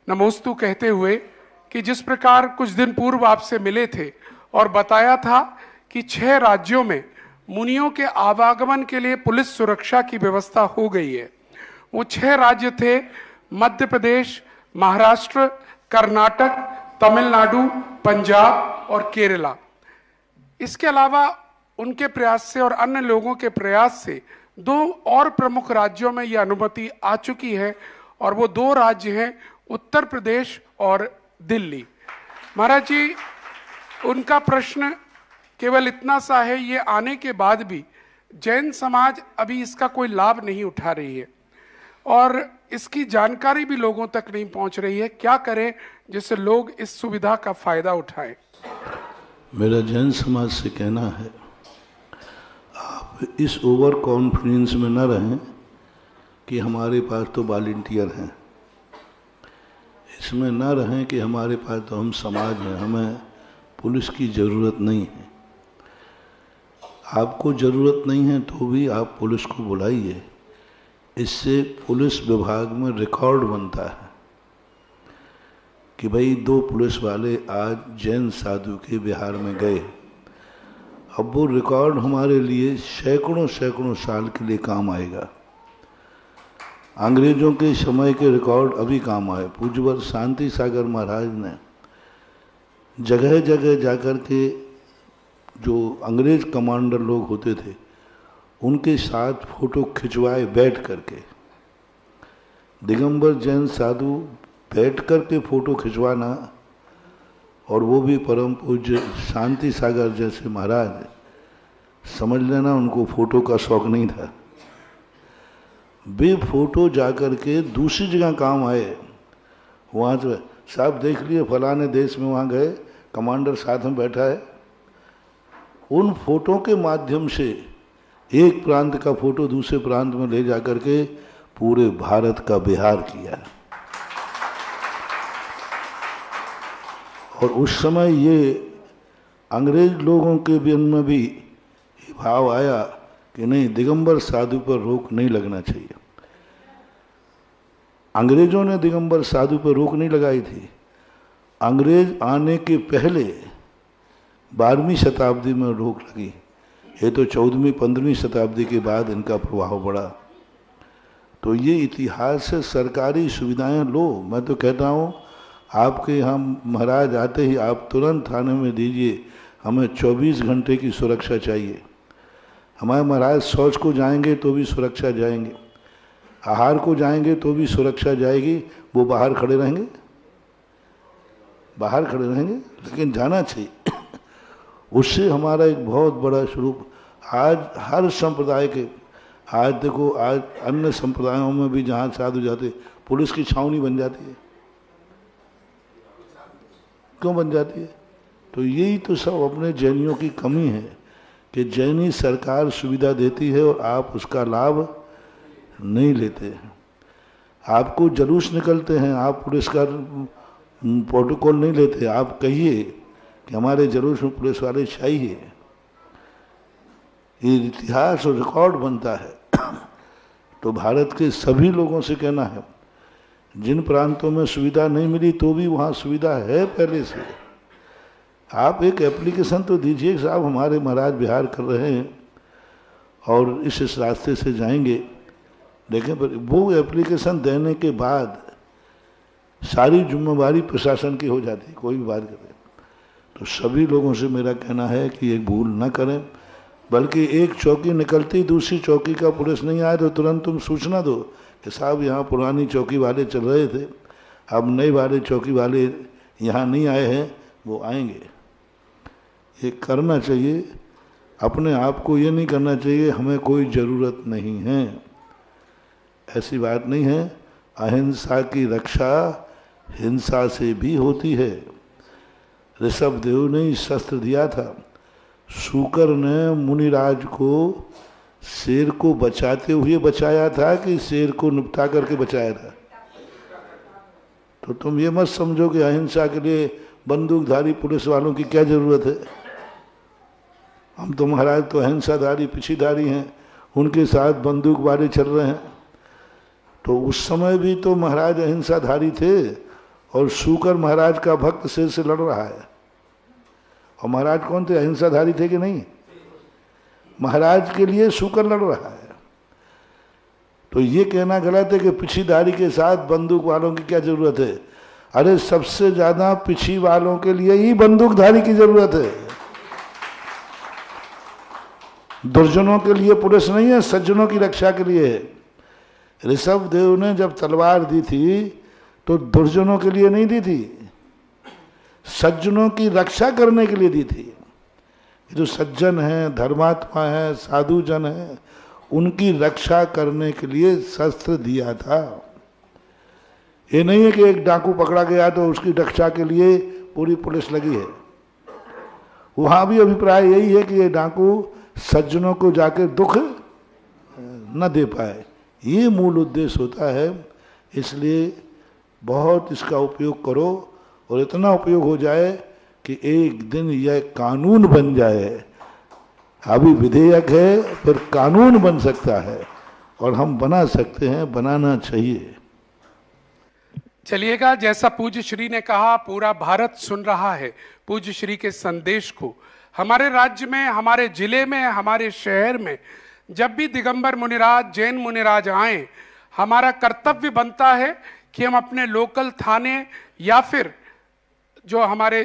नमोस्तु कहते हुए कि जिस प्रकार कुछ दिन पूर्व आपसे मिले थे और बताया था कि 6 राज्यों में मुनियों के आवागमन के लिए पुलिस सुरक्षा की व्यवस्था हो गई है। वो 6 राज्य थे मध्य प्रदेश, महाराष्ट्र, कर्नाटक, तमिलनाडु, पंजाब और केरला। इसके अलावा उनके प्रयास से और अन्य लोगों के प्रयास से 2 और प्रमुख राज्यों में यह अनुमति आ चुकी है और वो 2 राज्य हैं उत्तर प्रदेश और दिल्ली। महाराज जी, उनका प्रश्न केवल इतना सा है, ये आने के बाद भी जैन समाज अभी इसका कोई लाभ नहीं उठा रही है और इसकी जानकारी भी लोगों तक नहीं पहुंच रही है। क्या करें जिससे लोग इस सुविधा का फायदा उठाएं? मेरा जैन समाज से कहना है, आप इस ओवर कॉन्फिडेंस में न रहें कि हमारे पास तो वॉलंटियर हैं, इसमें न रहें कि हमारे पास तो हम समाज हैं, हमें पुलिस की ज़रूरत नहीं है। आपको ज़रूरत नहीं है तो भी आप पुलिस को बुलाइए, इससे पुलिस विभाग में रिकॉर्ड बनता है कि भाई 2 पुलिस वाले आज जैन साधु के बिहार में गए। अब वो रिकॉर्ड हमारे लिए सैकड़ों सैकड़ों साल के लिए काम आएगा। अंग्रेजों के समय के रिकॉर्ड अभी काम आए। पूज्यवर शांति सागर महाराज ने जगह जगह जाकर के जो अंग्रेज कमांडर लोग होते थे उनके साथ फोटो खिंचवाए बैठ करके। दिगंबर जैन साधु बैठ करके फोटो खिंचवाना, और वो भी परम पूज्य शांति सागर जैसे महाराज, समझ लेना उनको फोटो का शौक नहीं था। वे फोटो जाकर के दूसरी जगह काम आए। वहाँ से साहब देख लिए फलाने देश में वहाँ गए, कमांडर साथ में बैठा है। उन फोटो के माध्यम से एक प्रांत का फोटो दूसरे प्रांत में ले जाकर के पूरे भारत का बिहार किया। और उस समय ये अंग्रेज लोगों के मन में भी भाव आया कि नहीं, दिगंबर साधु पर रोक नहीं लगना चाहिए। अंग्रेजों ने दिगंबर साधु पर रोक नहीं लगाई थी। अंग्रेज आने के पहले 12वीं शताब्दी में रोक लगी। ये तो 14वीं 15वीं शताब्दी के बाद इनका प्रभाव बढ़ा। तो ये इतिहास से सरकारी सुविधाएं लो। मैं तो कहता हूँ आपके यहाँ महाराज आते ही आप तुरंत थाने में दीजिए, हमें 24 घंटे की सुरक्षा चाहिए। हमारे महाराज शौच को जाएंगे तो भी सुरक्षा जाएंगे, आहार को जाएंगे तो भी सुरक्षा जाएगी। वो बाहर खड़े रहेंगे, बाहर खड़े रहेंगे, लेकिन जाना चाहिए। उससे हमारा एक बहुत बड़ा स्वरूप आज हर संप्रदाय के, आज देखो आज अन्य संप्रदायों में भी जहाँ साधु जाते पुलिस की छावनी बन जाती है। क्यों बन जाती है? तो यही तो सब अपने जैनियों की कमी है कि जैनी सरकार सुविधा देती है और आप उसका लाभ नहीं लेते हैं। आपको जुलूस निकलते हैं, आप पुलिस का प्रोटोकॉल नहीं लेते। आप कहिए कि हमारे जुलूस में पुलिस वाले चाहिए, ये इतिहास और रिकॉर्ड बनता है। तो भारत के सभी लोगों से कहना है, जिन प्रांतों में सुविधा नहीं मिली तो भी वहाँ सुविधा है पहले से। आप एक एप्लीकेशन तो दीजिए, साहब हमारे महाराज बिहार कर रहे हैं और इस रास्ते से जाएंगे। देखें, पर वो एप्लीकेशन देने के बाद सारी जिम्मेवारी प्रशासन की हो जाती है, कोई भी बात करे। तो सभी लोगों से मेरा कहना है कि ये भूल न करें, बल्कि एक चौकी निकलती दूसरी चौकी का पुलिस नहीं आए तो तुरंत तुम सूचना दो कि साहब यहाँ पुरानी चौकी वाले चल रहे थे, अब नए वाले चौकी वाले यहाँ नहीं आए हैं, वो आएंगे। ये करना चाहिए। अपने आप को ये नहीं करना चाहिए हमें कोई ज़रूरत नहीं है, ऐसी बात नहीं है। अहिंसा की रक्षा हिंसा से भी होती है। ऋषभ देव ने शस्त्र दिया था, शूकर ने मुनिराज को शेर को बचाते हुए बचाया था कि शेर को निपटा करके बचाया था। तो तुम ये मत समझो कि अहिंसा के लिए बंदूकधारी पुलिस वालों की क्या जरूरत है। हम तो महाराज तो अहिंसाधारी पिछीधारी हैं, उनके साथ बंदूक वाले चल रहे हैं। तो उस समय भी तो महाराज अहिंसाधारी थे और शूकर महाराज का भक्त शेर से लड़ रहा है। और महाराज कौन थे? अहिंसाधारी थे कि नहीं? महाराज के लिए शूकर लड़ रहा है। तो ये कहना गलत है कि पिछीधारी के साथ बंदूक वालों की क्या जरूरत है। अरे सबसे ज्यादा पिछी वालों के लिए ही बंदूकधारी की जरूरत है। दुर्जनों के लिए पुलिस नहीं है, सज्जनों की रक्षा के लिए है। ऋषभ देव ने जब तलवार दी थी तो दुर्जनों के लिए नहीं दी थी, सज्जनों की रक्षा करने के लिए दी थी। जो सज्जन हैं, धर्मात्मा हैं, साधु जन हैं, उनकी रक्षा करने के लिए शस्त्र दिया था। ये नहीं है कि एक डाकू पकड़ा गया तो उसकी रक्षा के लिए पूरी पुलिस लगी है। वहां भी अभिप्राय यही है कि ये डाकू सज्जनों को जाके दुख न दे पाए, ये मूल उद्देश्य होता है। इसलिए बहुत इसका उपयोग करो और इतना उपयोग हो जाए कि एक दिन यह कानून बन जाए। अभी विधेयक है, फिर कानून बन सकता है और हम बना सकते हैं, बनाना चाहिए। चलिएगा, जैसा पूज्य श्री ने कहा, पूरा भारत सुन रहा है पूज्य श्री के संदेश को। हमारे राज्य में, हमारे जिले में, हमारे शहर में जब भी दिगंबर मुनिराज, जैन मुनिराज आए, हमारा कर्तव्य बनता है कि हम अपने लोकल थाने या फिर जो हमारे